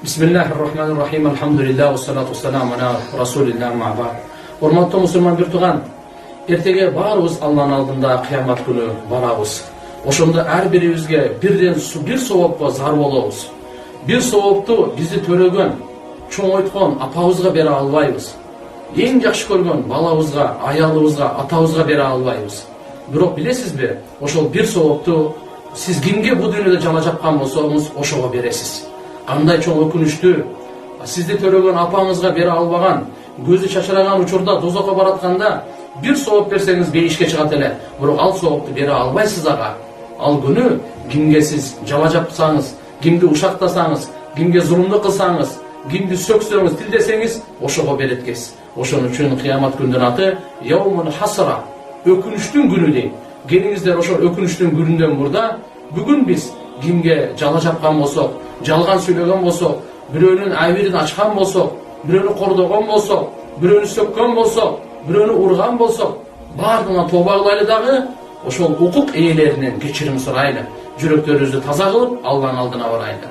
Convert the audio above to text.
Bismillahirrahmanirrahim. Elhamdülillah ve salatu vesselamu ala Rasulillah ma'bad. Hormatly musulman bir tugan, ertege barыбыз Allah'ın aldında kıyamet günü barabız. Oşonda her biribizge bir sowapka zar bolobuz. Bir sowapты bizi törөгөн, çoң oytkon apabызга bere alбайбыз. Эң жакшы көргөн балабызга, аялыбызга, атабызга бере албайбыз. Бирок билесизби, ошол bir sowapты siz kimge bu dünýede жана жапкан болсоңуз, ошого бересиз. Кандай чоң өкүнүчтүү, сизди төрөгөн апаңызга бере албаган, көзү чачыраган учурда дозокко баратканда bir сowап берсеңиз бейишке чыгат эле, бирок ал сowапты бере албайсыз ага. Ал күнү кимге сиз жала жапсаңыз, кимди ушактасаңыз, кимге зулумду кылсаңыз, кимди сөксөңүз, тилдесеңиз, ошого берет экенсиз. Ошон үчүн кыямат күндүн аты Яумун Хасра, өкүнүчтүн күнү дейт. Келиңиздер ошол өкүнүчтүн күнүндөн мурда бүгүн биз кимге жала жапкан болсок, жалган сүйлөгөн болсок, бирөөнүн айбирин ачкан болсок, бирөөнү кордогон болсок, бирөөнү сөккөн болсок, бирөөнү урган болсок, баардыгына тооба кылайлы дагы, ошол укук ээлеринен кечирим сурайлы, жүрөктөрүбүздү таза кылып, Алланын алдына барайлы.